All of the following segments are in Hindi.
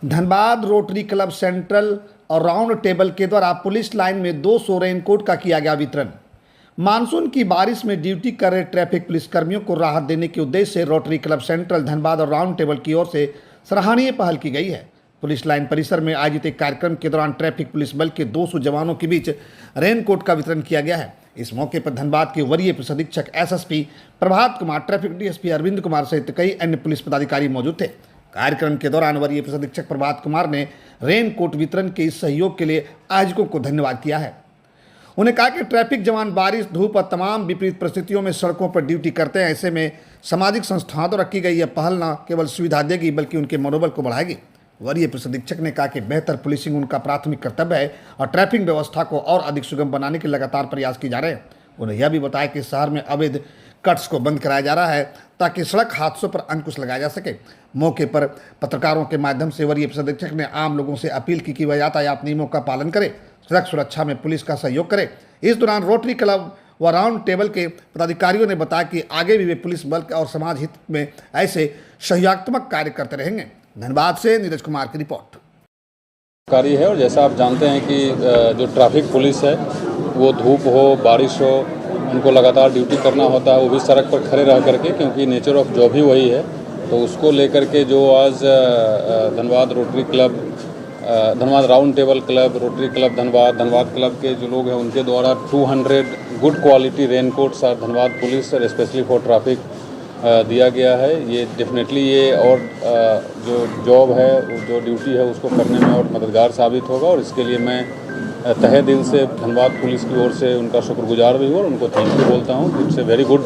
धनबाद रोटरी क्लब सेंट्रल और राउंड टेबल के द्वारा पुलिस लाइन में 200 रेनकोट का किया गया वितरण। मानसून की बारिश में ड्यूटी कर रहे ट्रैफिक पुलिसकर्मियों को राहत देने के उद्देश्य से रोटरी क्लब सेंट्रल धनबाद और राउंड टेबल की ओर से सराहनीय पहल की गई है। पुलिस लाइन परिसर में आयोजित एक कार्यक्रम के दौरान ट्रैफिक पुलिस बल के 200 जवानों के बीच रेनकोट का वितरण किया गया है। इस मौके पर धनबाद के वरीय पुलिस अधीक्षक SSP Prabhat Kumar, traffic DSP Arvind Kumar सहित कई अन्य पुलिस पदाधिकारी मौजूद थे। कार्यक्रम के दौरान वरीय पुलिस अधीक्षक प्रभात कुमार ने रेनकोट वितरण के इस सहयोग के लिए आयोजकों को धन्यवाद किया है। उन्हें कहा कि ट्रैफिक जवान बारिश, धूप और तमाम विपरीत परिस्थितियों में सड़कों पर ड्यूटी करते हैं। ऐसे में सामाजिक संस्थाओं द्वारा की गई यह पहल न केवल सुविधा देगी बल्कि उनके मनोबल को बढ़ाएगी। वरीय पुलिस अधीक्षक ने कहा कि बेहतर पुलिसिंग उनका प्राथमिक कर्तव्य है और ट्रैफिक व्यवस्था को और अधिक सुगम बनाने के लगातार प्रयास किए जा रहे हैं। उन्हें यह भी बताया कि शहर में अवैध कट्स को बंद कराया जा रहा है ताकि सड़क हादसों पर अंकुश लगाया जा सके। मौके पर पत्रकारों के माध्यम से वरीय पुलिस अधीक्षक ने आम लोगों से अपील की कि वह यातायात नियमों का पालन करें, सड़क सुरक्षा में पुलिस का सहयोग करें। इस दौरान रोटरी क्लब व राउंड टेबल के पदाधिकारियों ने बताया कि आगे भी वे पुलिस बल और समाज हित में ऐसे सहयोगात्मक कार्य करते रहेंगे। धनबाद से नीरज कुमार की रिपोर्ट। कार्य है और जैसा आप जानते हैं कि जो ट्रैफिक पुलिस है वो धूप हो, बारिश हो, उनको लगातार ड्यूटी करना होता है, वो भी सड़क पर खड़े रह करके, क्योंकि नेचर ऑफ जॉब ही वही है। तो उसको लेकर के जो आज Dhanbad rotary club, Dhanbad round table club, rotary club Dhanbad club के जो लोग हैं उनके द्वारा 200 गुड क्वालिटी रेनकोट्स और धनबाद पुलिस और स्पेशली फॉर ट्रैफिक दिया गया है। ये डेफिनेटली ये और जो जॉब है, जो ड्यूटी है, उसको करने में और मददगार साबित होगा। और इसके लिए मैं तहे दिल से धनबाद पुलिस की ओर से उनका शुक्रगुजार भी हूँ और उनको थैंक यू बोलता हूँ। It's a very good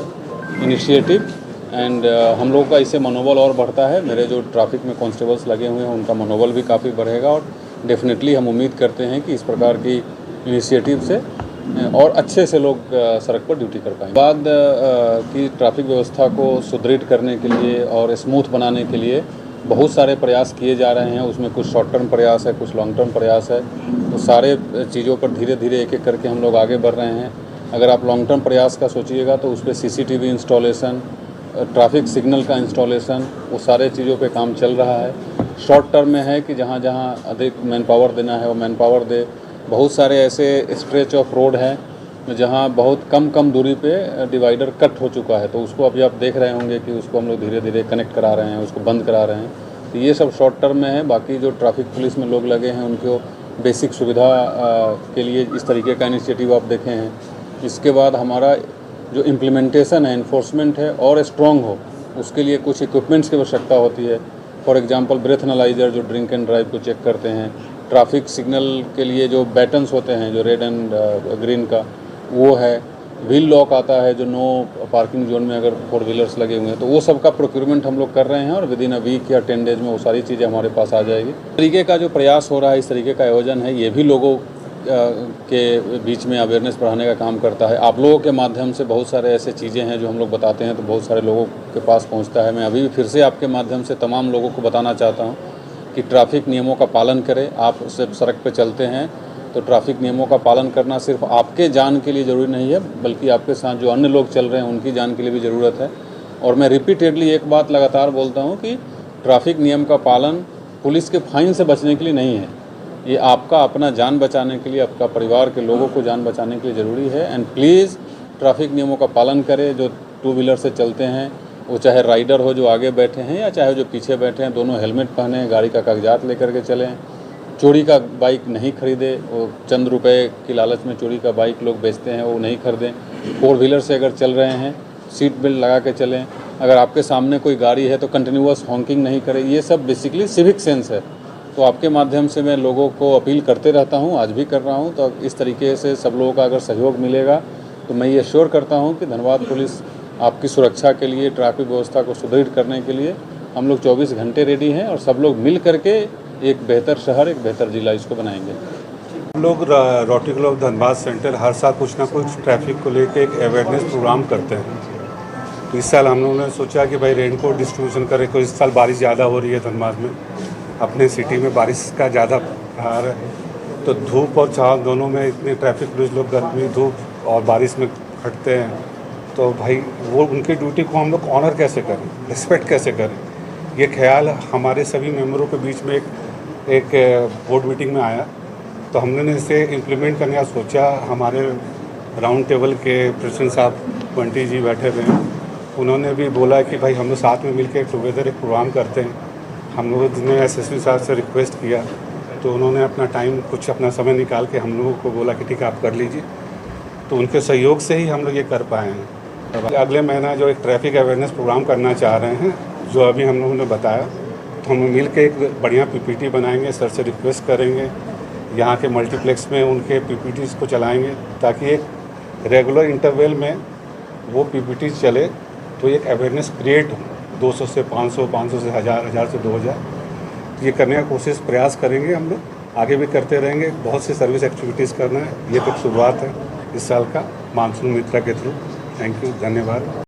initiative and हम लोगों का इससे मनोबल और बढ़ता है। मेरे जो ट्रैफिक में कांस्टेबल्स लगे हुए हैं उनका मनोबल भी काफ़ी बढ़ेगा और डेफिनेटली हम उम्मीद करते हैं कि इस प्रकार की इनिशिएटिव से और अच्छे से लोग सड़क पर ड्यूटी कर पाएंगे। बाद की ट्रैफिक व्यवस्था को सुदृढ़ करने के लिए और स्मूथ बनाने के लिए बहुत सारे प्रयास किए जा रहे हैं। उसमें कुछ शॉर्ट टर्म प्रयास है, कुछ लॉन्ग टर्म प्रयास है। तो सारे चीज़ों पर धीरे धीरे एक एक करके हम लोग आगे बढ़ रहे हैं। अगर आप लॉन्ग टर्म प्रयास का सोचिएगा तो उस पर CCTV इंस्टॉलेशन, ट्रैफिक सिग्नल का इंस्टॉलेशन, वो सारे चीज़ों पे काम चल रहा है। शॉर्ट टर्म में है कि जहाँ जहाँ अधिक मैन पावर देना है वो मैन पावर दे। बहुत सारे ऐसे स्ट्रेच ऑफ रोड हैं जहाँ बहुत कम दूरी पे डिवाइडर कट हो चुका है, तो उसको अभी आप देख रहे होंगे कि उसको हम लोग धीरे धीरे कनेक्ट करा रहे हैं, उसको बंद करा रहे हैं। तो ये सब शॉर्ट टर्म में है। बाकी जो ट्रैफिक पुलिस में लोग लगे हैं उनको बेसिक सुविधा के लिए इस तरीके का इनिशिएटिव आप देखे हैं। इसके बाद हमारा जो इम्प्लीमेंटेशन है, इन्फोर्समेंट है और स्ट्रॉन्ग हो, उसके लिए कुछ इक्विपमेंट्स की आवश्यकता होती है। फॉर एग्जांपल ब्रेथ एनालाइजर जो ड्रिंक एंड ड्राइव को चेक करते हैं, ट्रैफिक सिग्नल के लिए जो बैटन्स होते हैं जो रेड एंड ग्रीन का, वो है। व्हील लॉक आता है जो नो पार्किंग जोन में अगर 4 व्हीलर्स लगे हुए हैं, तो वो सब का प्रोक्योरमेंट हम लोग कर रहे हैं और विद इन अ वीक या 10 डेज में वो सारी चीज़ें हमारे पास आ जाएगी। इस तरीके का जो प्रयास हो रहा है, इस तरीके का आयोजन है, ये भी लोगों के बीच में अवेयरनेस बढ़ाने का काम करता है। आप लोगों के माध्यम से बहुत सारे ऐसे चीज़ें हैं जो हम लोग बताते हैं तो बहुत सारे लोगों के पास पहुँचता है। मैं अभी भी फिर से आपके माध्यम से तमाम लोगों को बताना चाहता हूँ कि ट्रैफिक नियमों का पालन करें। आप जब सड़क पर चलते हैं तो ट्रैफिक नियमों का पालन करना सिर्फ आपके जान के लिए ज़रूरी नहीं है, बल्कि आपके साथ जो अन्य लोग चल रहे हैं उनकी जान के लिए भी ज़रूरत है। और मैं रिपीटेडली एक बात लगातार बोलता हूँ कि ट्रैफिक नियम का पालन पुलिस के फाइन से बचने के लिए नहीं है, ये आपका अपना जान बचाने के लिए, आपका परिवार के लोगों को जान बचाने के लिए ज़रूरी है। एंड प्लीज़ ट्रैफिक नियमों का पालन करें। जो 2 व्हीलर से चलते हैं, वो चाहे राइडर हो जो आगे बैठे हैं या चाहे जो पीछे बैठे हैं, दोनों हेलमेट पहने, गाड़ी का कागजात लेकर के चलें। चोरी का बाइक नहीं खरीदे, वो चंद रुपए की लालच में चोरी का बाइक लोग बेचते हैं, वो नहीं खरीदें। 4 व्हीलर से अगर चल रहे हैं, सीट बेल्ट लगा के चलें। अगर आपके सामने कोई गाड़ी है तो कंटिन्यूअस हॉकिंग नहीं करें। ये सब बेसिकली सिविक सेंस है। तो आपके माध्यम से मैं लोगों को अपील करते रहता हूँ, आज भी कर रहा हूँ। तो इस तरीके से सब लोगों का अगर सहयोग मिलेगा तो मैं ये श्योर करता हूँ कि धनबाद पुलिस आपकी सुरक्षा के लिए, ट्रैफिक व्यवस्था को सुदृढ़ करने के लिए हम लोग 24 घंटे रेडी हैं और सब लोग मिल करके एक बेहतर शहर, एक बेहतर जिला इसको बनाएंगे। हम लोग रोटरी क्लब धनबाद सेंटर हर साल कुछ ना कुछ ट्रैफिक को लेकर एक अवेयरनेस प्रोग्राम करते हैं। तो इस साल हम लोगों ने सोचा कि भाई रेनकोट डिस्ट्रीब्यूशन करें। तो इस साल बारिश ज़्यादा हो रही है धनबाद में, अपने सिटी में बारिश का ज़्यादा प्रहार है। तो धूप और छाँव दोनों में इतने ट्रैफिक पुलिस लोग गर्मी, धूप और बारिश में खटते हैं। तो भाई वो उनकी ड्यूटी को हम लोग ऑनर कैसे करें, रिस्पेक्ट कैसे करें, ये ख्याल हमारे सभी मेंबरों के बीच में एक एक बोर्ड मीटिंग में आया, तो हमने इसे इम्प्लीमेंट करने का सोचा। हमारे राउंड टेबल के प्रेसिडेंट साहब बंटी जी बैठे हुए हैं, उन्होंने भी बोला कि भाई हम लोग साथ में मिलकर टुगेदर एक प्रोग्राम करते हैं। हम लोगों ने एसएसपी साहब से रिक्वेस्ट किया, तो उन्होंने अपना टाइम कुछ अपना समय निकाल के हम लोगों को बोला कि ठीक है आप कर लीजिए। तो उनके सहयोग से ही हम लोग ये कर पाए हैं। अगले महीना जो एक ट्रैफिक अवेयरनेस प्रोग्राम करना चाह रहे हैं, जो अभी हम लोगों ने बताया, तो हम मिल के एक बढ़िया पीपीटी बनाएंगे। सर से रिक्वेस्ट करेंगे, यहाँ के मल्टीप्लेक्स में उनके पीपीटीज को चलाएंगे, ताकि एक रेगुलर इंटरवल में वो पीपीटी चले, तो एक अवेयरनेस क्रिएट हो। 200 से 500, 500 से 1000, 1000 से 2000, ये करने का कोशिश प्रयास करेंगे। हम लोग आगे भी करते रहेंगे। बहुत सी सर्विस एक्टिविटीज़ करना है, ये तो शुरुआत है इस साल का मानसून मित्रा के थ्रू। थैंक यू, धन्यवाद।